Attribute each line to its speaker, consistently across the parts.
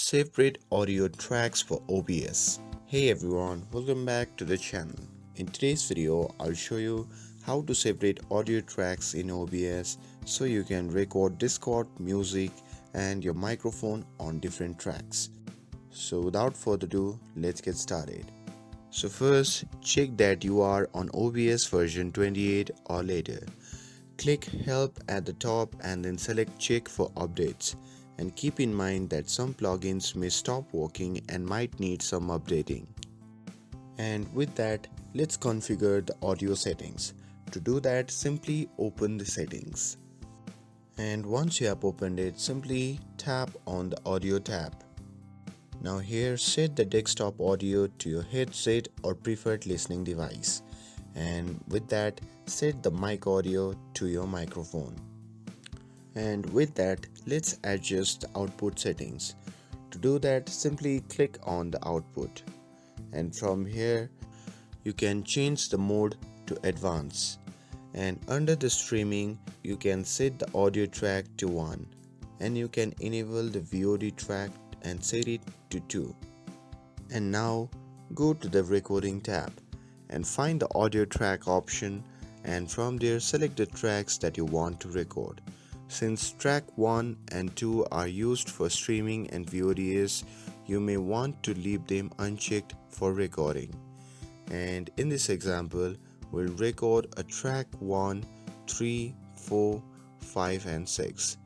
Speaker 1: Separate audio tracks for OBS. Hey everyone, welcome back to the channel. In today's video, I'll show you how to separate audio tracks in OBS so you can record Discord, music and your microphone on different tracks. So without further ado, let's get started. So first, check that you are on OBS version 28 or later. Click Help at the top and then select Check for updates. And keep in mind that some plugins may stop working and might need some updating. And with that, let's configure the audio settings. To do that, simply open the settings. And once you have opened it, simply tap on the audio tab. Now here, set the desktop audio to your headset or preferred listening device. And with that, set the mic audio to your microphone. And with that, let's adjust the output settings. To do that, simply click on the output. And from here, you can change the mode to advanced. And under the streaming, you can set the audio track to 1. And you can enable the VOD track and set it to 2. And now, go to the recording tab and find the audio track option, and from there select the tracks that you want to record. Since track 1 and 2 are used for streaming and VODs, you may want to leave them unchecked for recording. And in this example, we'll record a track 1, 3, 4, 5 and 6.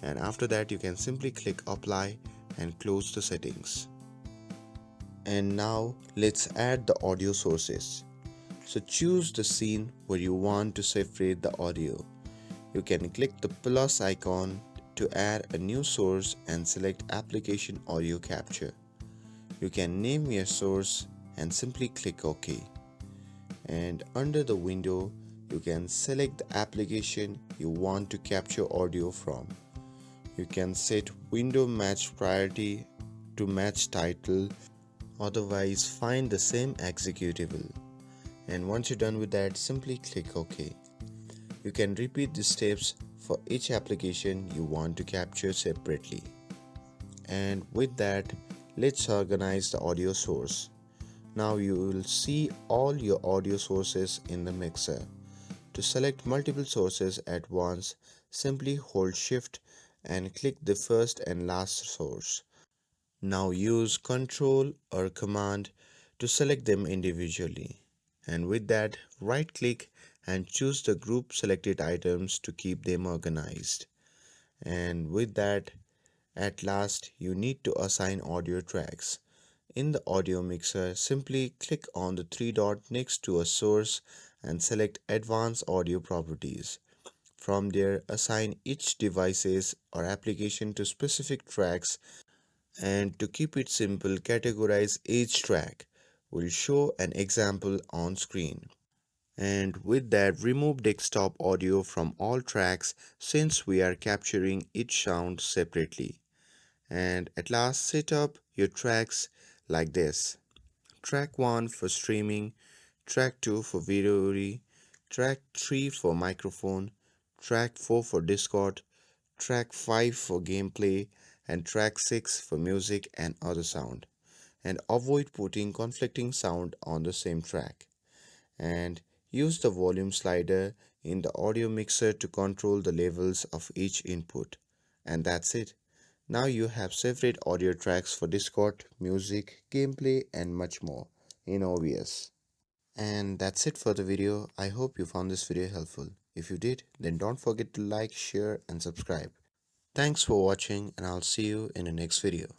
Speaker 1: And after that, you can simply click apply and close the settings. And now let's add the audio sources. So choose the scene where you want to separate the audio. You can click the plus icon to add a new source and select Application Audio Capture. You can name your source and simply click OK. And under the window, you can select the application you want to capture audio from. You can set window match priority to match title, otherwise find the same executable. And once you're done with that, simply click OK. You can repeat the steps for each application you want to capture separately. And with that, let's organize the audio source. Now you will see all your audio sources in the mixer. To select multiple sources at once, simply hold Shift and click the first and last source. Now use Ctrl or Command to select them individually. And with that, right click and choose the group selected items to keep them organized. And with that, at last, you need to assign audio tracks. In the audio mixer, simply click on the 3 dot next to a source and select Advanced Audio Properties. From there, assign each devices or application to specific tracks, and to keep it simple, categorize each track. We'll show an example on screen. And with that, remove desktop audio from all tracks since we are capturing each sound separately. And at last, set up your tracks like this. Track 1 for streaming, track 2 for video, track 3 for microphone, track 4 for Discord, track 5 for gameplay, and track 6 for music and other sound. And avoid putting conflicting sound on the same track. And use the volume slider in the audio mixer to control the levels of each input. And that's it. Now you have separate audio tracks for Discord, music, gameplay and much more in OBS. And that's it for the video. I hope you found this video helpful. If you did, then don't forget to like, share and subscribe. Thanks for watching, and I'll see you in the next video.